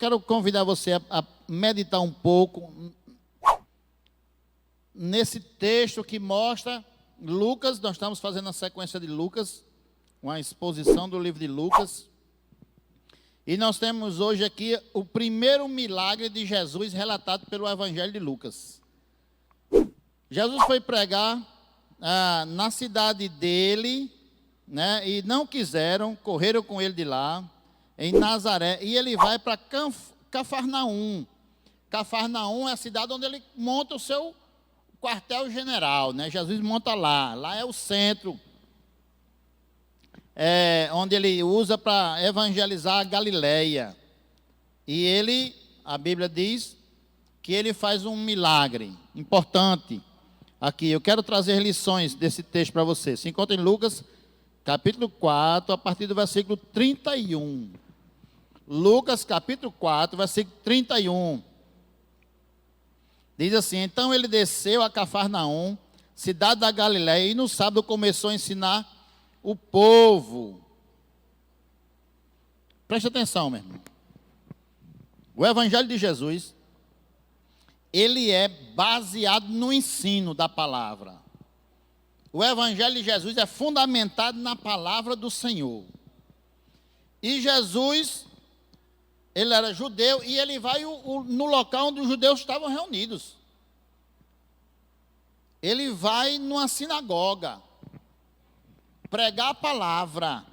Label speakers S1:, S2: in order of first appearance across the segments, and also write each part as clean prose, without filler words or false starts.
S1: quero convidar você a meditar um pouco nesse texto que mostra Lucas. Nós estamos fazendo a sequência de Lucas, uma exposição do livro de Lucas. E nós temos hoje aqui o primeiro milagre de Jesus relatado pelo Evangelho de Lucas. Jesus foi pregar na cidade dele, né, e não quiseram, correram com ele de lá, em Nazaré, e ele vai para Cafarnaum. Cafarnaum é a cidade onde ele monta o seu quartel-general, né? Jesus monta lá. Lá é o centro, onde ele usa para evangelizar a Galileia. E ele, a Bíblia diz que ele faz um milagre importante aqui. Eu quero trazer lições desse texto para você. Se encontra em Lucas, capítulo 4, a partir do versículo 31. Lucas, capítulo 4, versículo 31. Diz assim: então ele desceu a Cafarnaum, cidade da Galileia, e no sábado começou a ensinar o povo. Preste atenção, meu irmão. O Evangelho de Jesus, ele é baseado no ensino da palavra. O Evangelho de Jesus é fundamentado na palavra do Senhor. E Jesus, ele era judeu e ele vai no local onde os judeus estavam reunidos. Ele vai numa sinagoga pregar a palavra.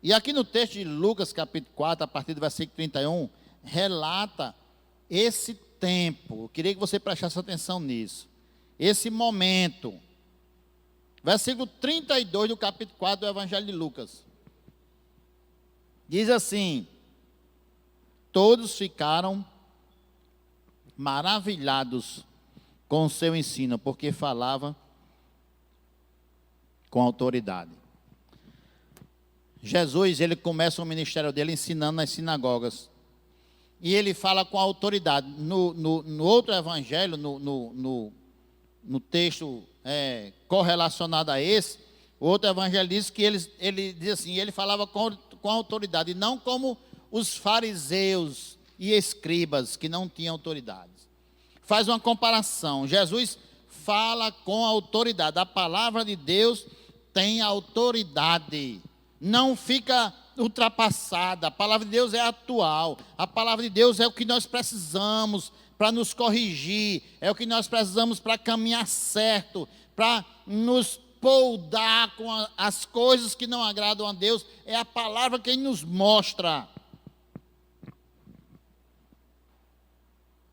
S1: E aqui no texto de Lucas, capítulo 4, a partir do versículo 31, relata esse tempo. Eu queria que você prestasse atenção nisso. Esse momento. Versículo 32 do capítulo 4 do Evangelho de Lucas. Diz assim: todos ficaram maravilhados com o seu ensino, porque falava com autoridade. Jesus, ele começa o ministério dele ensinando nas sinagogas. E ele fala com autoridade. No outro evangelho, no texto correlacionado a esse, o outro evangelho diz que ele diz assim, ele falava com autoridade, e não como os fariseus e escribas que não tinham autoridade. Faz uma comparação. Jesus fala com autoridade. A palavra de Deus tem autoridade. Não fica ultrapassada. A palavra de Deus é atual. A palavra de Deus é o que nós precisamos para nos corrigir. É o que nós precisamos para caminhar certo, para nos poldar com as coisas que não agradam a Deus. É a palavra quem nos mostra.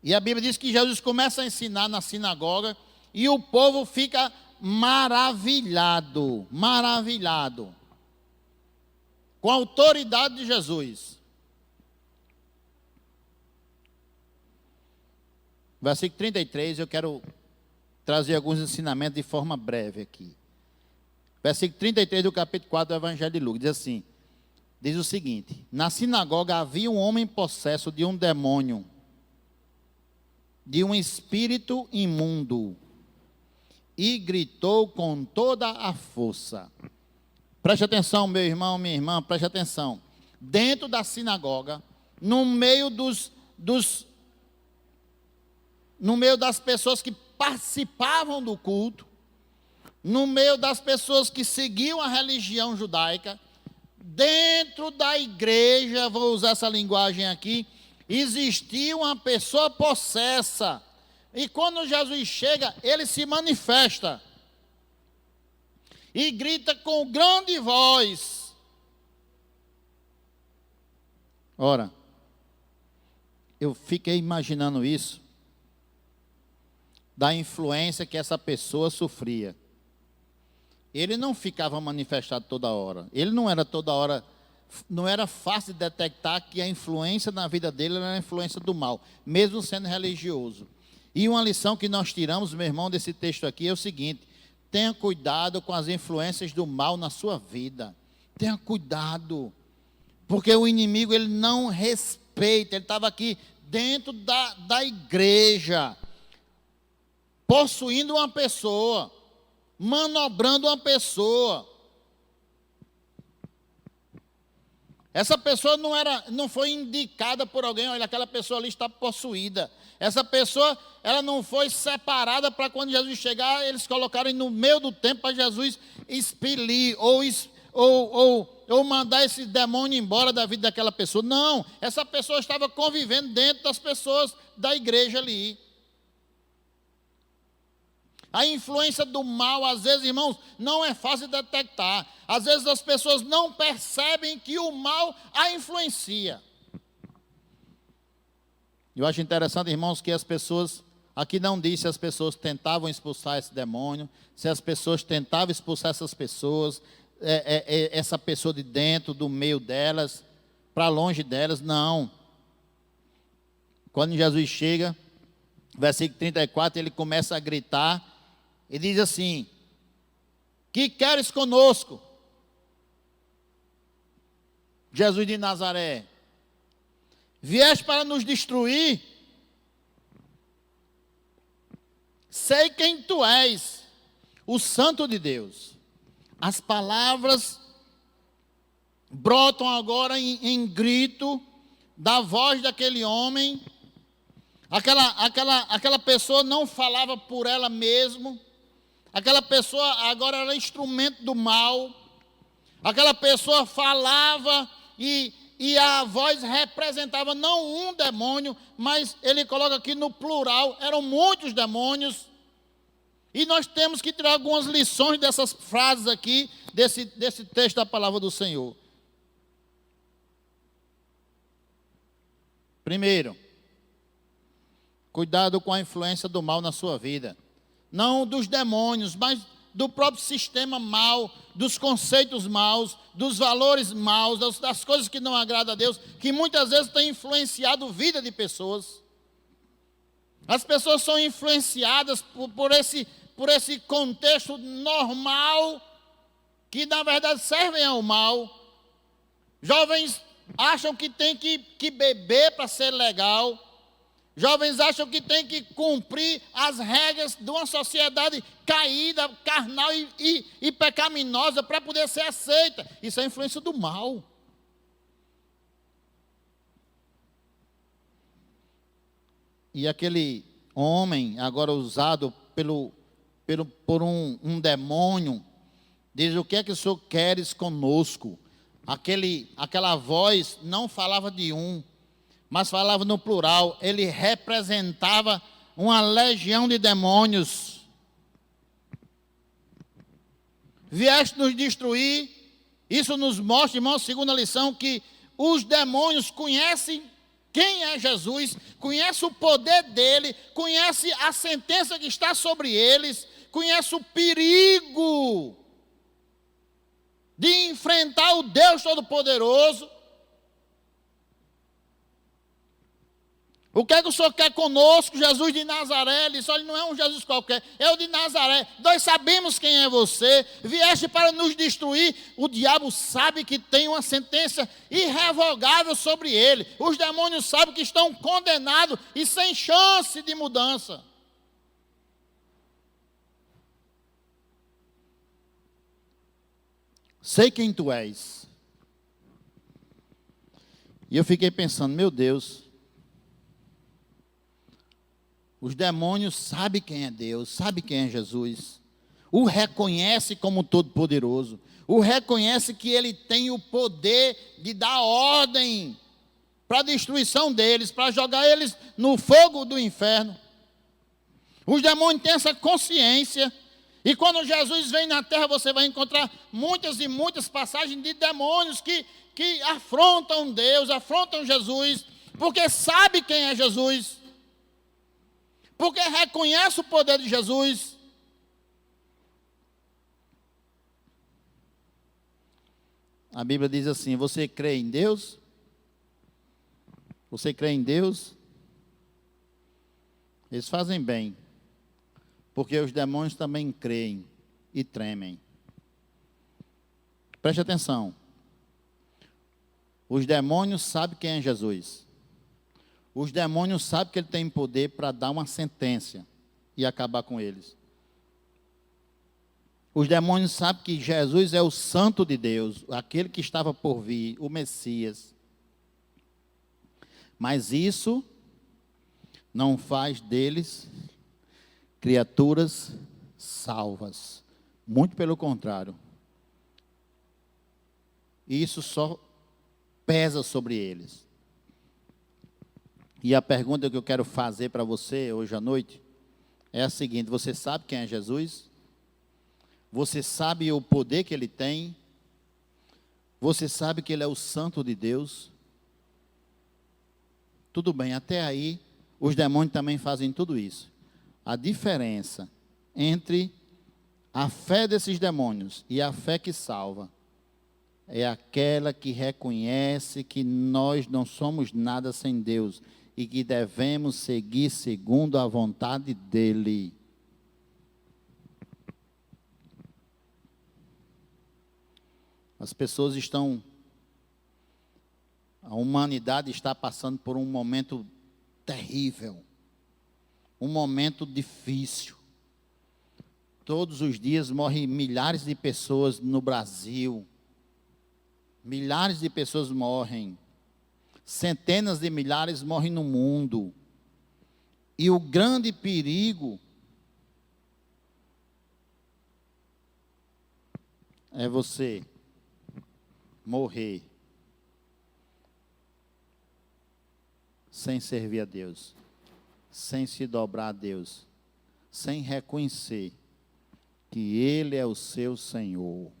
S1: E a Bíblia diz que Jesus começa a ensinar na sinagoga e o povo fica maravilhado, maravilhado, com a autoridade de Jesus. Versículo 33, eu quero trazer alguns ensinamentos de forma breve aqui. Versículo 33 do capítulo 4 do Evangelho de Lucas, diz assim, diz o seguinte: na sinagoga havia um homem possesso de um demônio, de um espírito imundo, e gritou com toda a força. Preste atenção, meu irmão, minha irmã, preste atenção. Dentro da sinagoga, no meio no meio das pessoas que participavam do culto, no meio das pessoas que seguiam a religião judaica, dentro da igreja, vou usar essa linguagem aqui, existia uma pessoa possessa. E quando Jesus chega, ele se manifesta e grita com grande voz. Ora, eu fiquei imaginando isso, da influência que essa pessoa sofria. Ele não ficava manifestado toda hora. Ele não era toda hora. Não era fácil de detectar que a influência na vida dele era a influência do mal, mesmo sendo religioso. E uma lição que nós tiramos, meu irmão, desse texto aqui é o seguinte: tenha cuidado com as influências do mal na sua vida. Tenha cuidado, porque o inimigo, ele não respeita. Ele estava aqui dentro da igreja, possuindo uma pessoa, manobrando uma pessoa. Essa pessoa não foi indicada por alguém, olha, aquela pessoa ali está possuída. Essa pessoa, ela não foi separada para quando Jesus chegar, eles colocarem no meio do templo para Jesus expelir ou mandar esse demônio embora da vida daquela pessoa. Não, essa pessoa estava convivendo dentro das pessoas da igreja ali. A influência do mal, às vezes, irmãos, não é fácil de detectar. Às vezes as pessoas não percebem que o mal a influencia. Eu acho interessante, irmãos, que as pessoas, aqui não diz se as pessoas tentavam expulsar esse demônio, se as pessoas tentavam expulsar essas pessoas, essa pessoa de dentro, do meio delas, para longe delas, não. Quando Jesus chega, versículo 34, ele começa a gritar, e diz assim: que queres conosco, Jesus de Nazaré? Vieste para nos destruir? Sei quem tu és, o Santo de Deus. As palavras brotam agora em grito da voz daquele homem. Aquela pessoa não falava por ela mesma. Aquela pessoa agora era instrumento do mal. Aquela pessoa falava e a voz representava não um demônio, mas ele coloca aqui no plural, eram muitos demônios. E nós temos que tirar algumas lições dessas frases aqui, desse texto da palavra do Senhor. Primeiro, cuidado com a influência do mal na sua vida. Não dos demônios, mas do próprio sistema mal, dos conceitos maus, dos valores maus, das coisas que não agradam a Deus, que muitas vezes têm influenciado a vida de pessoas. As pessoas são influenciadas por esse contexto normal, que na verdade servem ao mal. Jovens acham que tem que beber para ser legal. Jovens acham que tem que cumprir as regras de uma sociedade caída, carnal e pecaminosa para poder ser aceita. Isso é influência do mal. E aquele homem, agora usado por um demônio, diz: o que é que o Senhor queres conosco? Aquela voz não falava de um, mas falava no plural. Ele representava uma legião de demônios. Vieste nos destruir. Isso nos mostra, irmãos, segunda lição, que os demônios conhecem quem é Jesus, conhecem o poder dele, conhecem a sentença que está sobre eles, conhecem o perigo de enfrentar o Deus Todo-Poderoso. O que é que o Senhor quer conosco? Jesus de Nazaré. Ele disse: olha, não é um Jesus qualquer, é o de Nazaré. Nós sabemos quem é você. Vieste para nos destruir. O diabo sabe que tem uma sentença irrevogável sobre ele. Os demônios sabem que estão condenados e sem chance de mudança. Sei quem tu és. E eu fiquei pensando: meu Deus, os demônios sabem quem é Deus, sabem quem é Jesus, o reconhece como Todo-Poderoso, o reconhece que Ele tem o poder de dar ordem para a destruição deles, para jogar eles no fogo do inferno. Os demônios têm essa consciência, e quando Jesus vem na terra, você vai encontrar muitas e muitas passagens de demônios que afrontam Deus, afrontam Jesus, porque sabe quem é Jesus, porque reconhece o poder de Jesus. A Bíblia diz assim: você crê em Deus? Você crê em Deus? Eles fazem bem, porque os demônios também creem e tremem. Preste atenção. Os demônios sabem quem é Jesus. Os demônios sabem que ele tem poder para dar uma sentença e acabar com eles. Os demônios sabem que Jesus é o Santo de Deus, aquele que estava por vir, o Messias. Mas isso não faz deles criaturas salvas. Muito pelo contrário. Isso só pesa sobre eles. E a pergunta que eu quero fazer para você hoje à noite é a seguinte: você sabe quem é Jesus? Você sabe o poder que ele tem? Você sabe que ele é o Santo de Deus? Tudo bem, até aí os demônios também fazem tudo isso. A diferença entre a fé desses demônios e a fé que salva é aquela que reconhece que nós não somos nada sem Deus e que devemos seguir segundo a vontade dEle. As pessoas estão, a humanidade está passando por um momento terrível, um momento difícil. Todos os dias morrem milhares de pessoas no Brasil. Milhares de pessoas morrem. Centenas de milhares morrem no mundo. E o grande perigo é você morrer sem servir a Deus, sem se dobrar a Deus, sem reconhecer que Ele é o seu Senhor.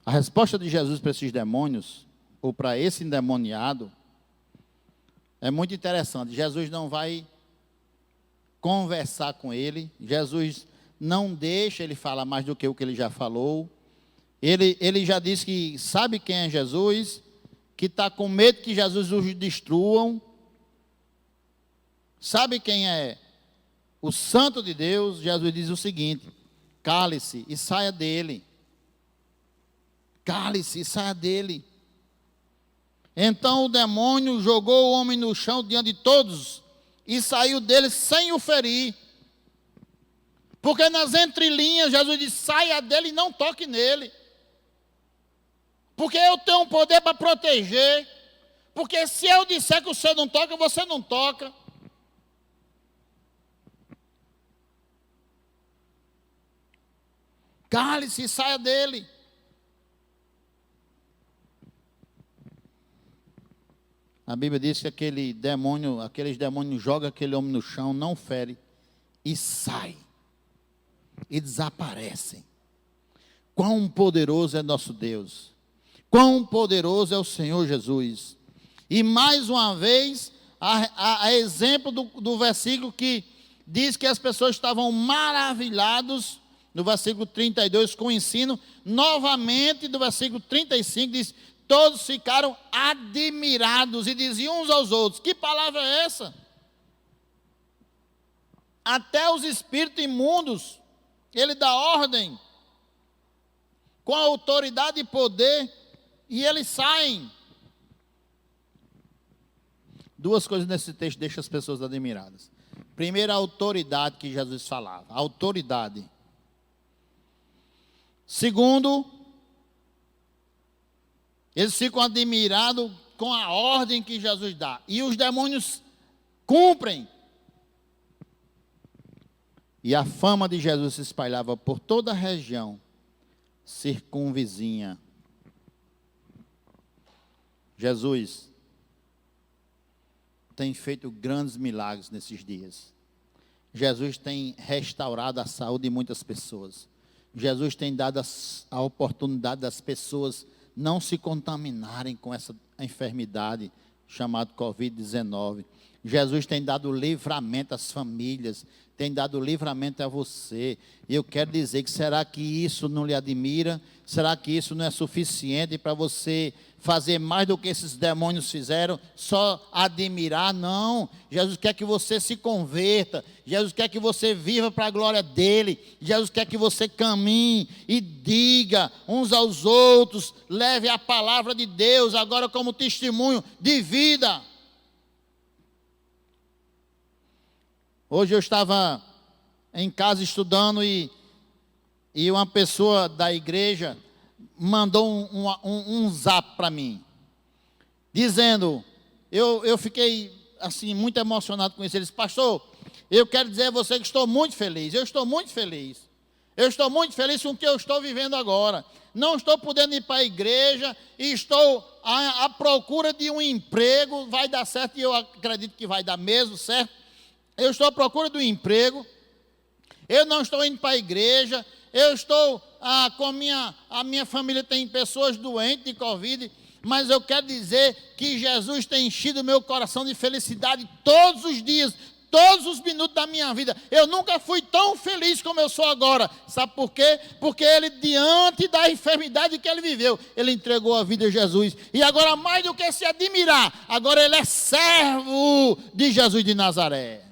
S1: A resposta de Jesus para esses demônios, ou para esse endemoniado, é muito interessante. Jesus não vai conversar com ele, Jesus não deixa ele falar mais do que o que ele já falou. Ele já disse que sabe quem é Jesus, que está com medo que Jesus os destruam, sabe quem é o Santo de Deus. Jesus diz o seguinte: cale-se e saia dele. Cale-se e saia dele. Então o demônio jogou o homem no chão diante de todos e saiu dele sem o ferir. Porque nas entrelinhas Jesus diz: saia dele e não toque nele. Porque eu tenho um poder para proteger. Porque se eu disser que você não toca, você não toca. Cale-se e saia dele. A Bíblia diz que aqueles demônios jogam aquele homem no chão, não fere, e sai, e desaparecem. Quão poderoso é nosso Deus, quão poderoso é o Senhor Jesus. E mais uma vez, a exemplo do versículo que diz que as pessoas estavam maravilhados, no versículo 32, com o ensino, novamente do versículo 35, diz: todos ficaram admirados e diziam uns aos outros: que palavra é essa? Até os espíritos imundos, ele dá ordem, com autoridade e poder, e eles saem. Duas coisas nesse texto deixam as pessoas admiradas. Primeiro, a autoridade que Jesus falava, a autoridade. Segundo, eles ficam admirados com a ordem que Jesus dá. E os demônios cumprem. E a fama de Jesus se espalhava por toda a região circunvizinha. Jesus tem feito grandes milagres nesses dias. Jesus tem restaurado a saúde de muitas pessoas. Jesus tem dado a oportunidade das pessoas não se contaminarem com essa enfermidade chamada Covid-19. Jesus tem dado livramento às famílias, tem dado livramento a você. E eu quero dizer que será que isso não lhe admira? Será que isso não é suficiente para você fazer mais do que esses demônios fizeram? Só admirar? Não. Jesus quer que você se converta. Jesus quer que você viva para a glória dele. Jesus quer que você caminhe e diga uns aos outros, leve a palavra de Deus agora como testemunho de vida. Hoje eu estava em casa estudando e uma pessoa da igreja mandou um zap para mim, dizendo, eu fiquei assim muito emocionado com isso. Ele disse: pastor, eu quero dizer a você que estou muito feliz. Eu estou muito feliz. Eu estou muito feliz com o que eu estou vivendo agora. Não estou podendo ir para a igreja e estou à procura de um emprego. Vai dar certo e eu acredito que vai dar mesmo certo. Eu estou à procura de um emprego. Eu não estou indo para a igreja. Eu estou com a minha família tem pessoas doentes de Covid. Mas eu quero dizer que Jesus tem enchido o meu coração de felicidade todos os dias, todos os minutos da minha vida. Eu nunca fui tão feliz como eu sou agora. Sabe por quê? Porque ele, diante da enfermidade que ele viveu, ele entregou a vida a Jesus. E agora, mais do que se admirar, agora ele é servo de Jesus de Nazaré.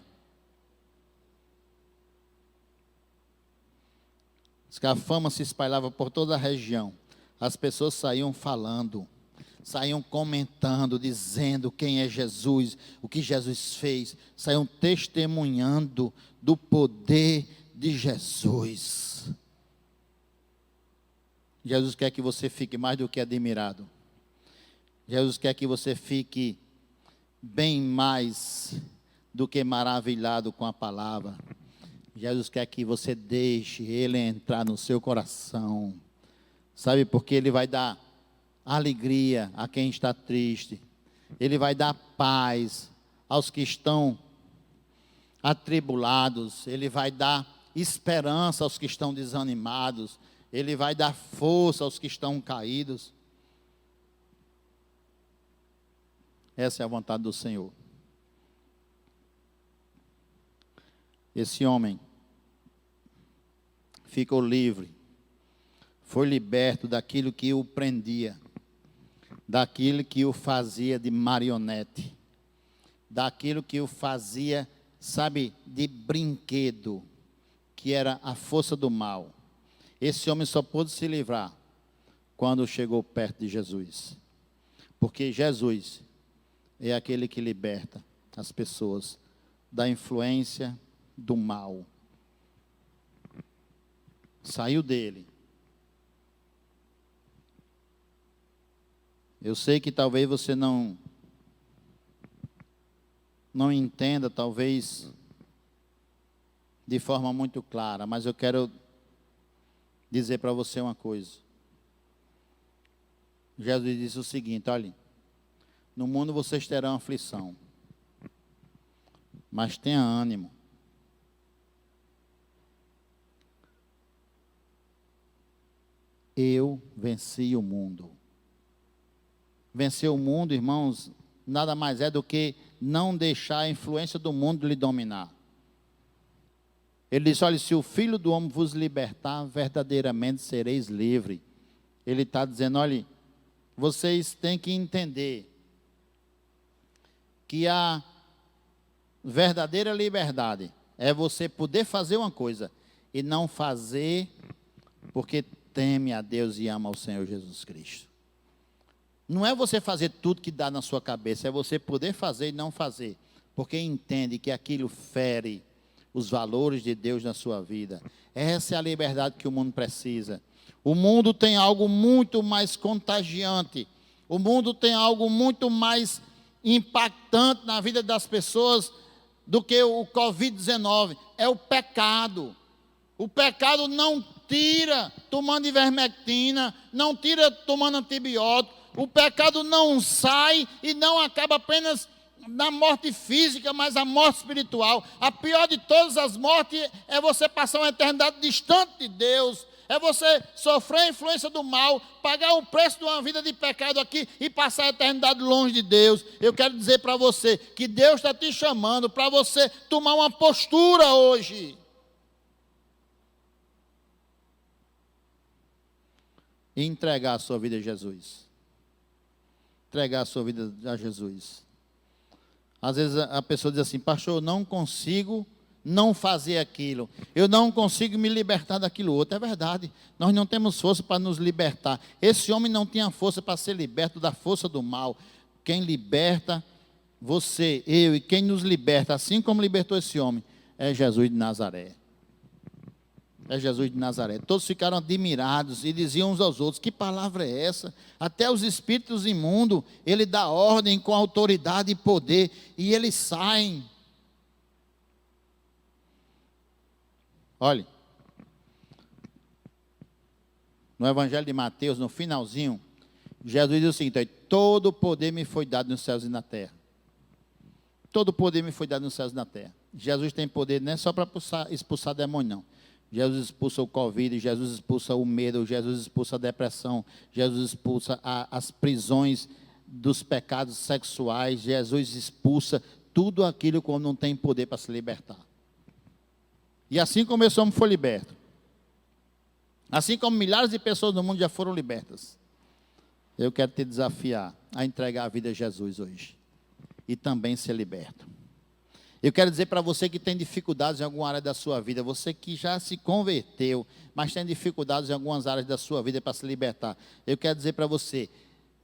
S1: Diz que a fama se espalhava por toda a região. As pessoas saíam falando, saíam comentando, dizendo quem é Jesus, o que Jesus fez, saíam testemunhando do poder de Jesus. Jesus quer que você fique mais do que admirado. Jesus quer que você fique bem mais do que maravilhado com a palavra. Jesus quer que você deixe Ele entrar no seu coração. Sabe, porque Ele vai dar alegria a quem está triste. Ele vai dar paz aos que estão atribulados. Ele vai dar esperança aos que estão desanimados. Ele vai dar força aos que estão caídos. Essa é a vontade do Senhor. Esse homem ficou livre, foi liberto daquilo que o prendia, daquilo que o fazia de marionete, daquilo que o fazia, sabe, de brinquedo, que era a força do mal. Esse homem só pôde se livrar quando chegou perto de Jesus, porque Jesus é aquele que liberta as pessoas da influência do mal. Saiu dele. Eu sei que talvez você não entenda, talvez de forma muito clara, mas eu quero dizer para você uma coisa. Jesus disse o seguinte: olha, no mundo vocês terão aflição, mas tenha ânimo. Eu venci o mundo. Vencer o mundo, irmãos, nada mais é do que não deixar a influência do mundo lhe dominar. Ele disse: olha, se o Filho do Homem vos libertar, verdadeiramente sereis livres. Ele está dizendo: olha, vocês têm que entender que a verdadeira liberdade é você poder fazer uma coisa e não fazer porque teme a Deus e ama ao Senhor Jesus Cristo. Não é você fazer tudo que dá na sua cabeça, é você poder fazer e não fazer, porque entende que aquilo fere os valores de Deus na sua vida. Essa é a liberdade que o mundo precisa. O mundo tem algo muito mais contagiante, o mundo tem algo muito mais impactante na vida das pessoas do que o Covid-19, é o pecado. O pecado não tira tomando ivermectina, não tira tomando antibiótico. O pecado não sai e não acaba apenas na morte física, mas a morte espiritual. A pior de todas as mortes é você passar uma eternidade distante de Deus. É você sofrer a influência do mal, pagar o preço de uma vida de pecado aqui e passar a eternidade longe de Deus. Eu quero dizer para você que Deus está te chamando para você tomar uma postura hoje. E entregar a sua vida a Jesus. Entregar a sua vida a Jesus. Às vezes a pessoa diz assim: pastor, eu não consigo não fazer aquilo. Eu não consigo me libertar daquilo outro. É verdade. Nós não temos força para nos libertar. Esse homem não tinha força para ser liberto da força do mal. Quem liberta, você, eu, e quem nos liberta, assim como libertou esse homem, é Jesus de Nazaré. É Jesus de Nazaré. Todos ficaram admirados e diziam uns aos outros: que palavra é essa? Até os espíritos imundos, ele dá ordem com autoridade e poder, e eles saem. Olhe, no Evangelho de Mateus, no finalzinho, Jesus diz o seguinte: todo o poder me foi dado nos céus e na terra. Todo o poder me foi dado nos céus e na terra. Jesus tem poder não é só para expulsar demônio, não. Jesus expulsa o Covid, Jesus expulsa o medo, Jesus expulsa a depressão, Jesus expulsa as prisões dos pecados sexuais, Jesus expulsa tudo aquilo quando não tem poder para se libertar. E assim como esse homem foi liberto, assim como milhares de pessoas no mundo já foram libertas, eu quero te desafiar a entregar a vida a Jesus hoje e também ser liberto. Eu quero dizer para você que tem dificuldades em alguma área da sua vida, você que já se converteu, mas tem dificuldades em algumas áreas da sua vida para se libertar. Eu quero dizer para você,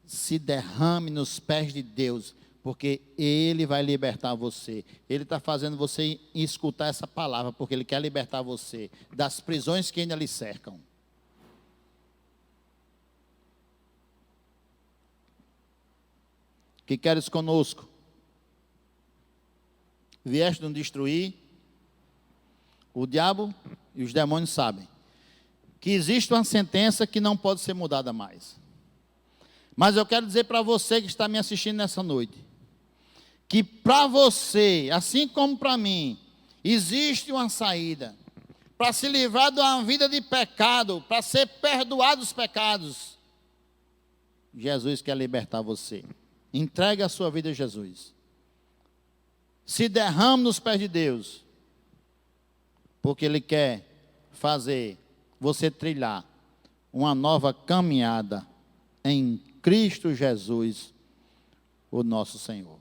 S1: se derrame nos pés de Deus, porque Ele vai libertar você. Ele está fazendo você escutar essa palavra, porque Ele quer libertar você das prisões que ainda lhe cercam. Que queres conosco? Vieste nos destruir? O diabo e os demônios sabem que existe uma sentença que não pode ser mudada mais. Mas eu quero dizer para você que está me assistindo nessa noite, que para você, assim como para mim, existe uma saída para se livrar de uma vida de pecado, para ser perdoado os pecados. Jesus quer libertar você. Entregue a sua vida a Jesus. Se derrame nos pés de Deus, porque Ele quer fazer você trilhar uma nova caminhada em Cristo Jesus, o nosso Senhor.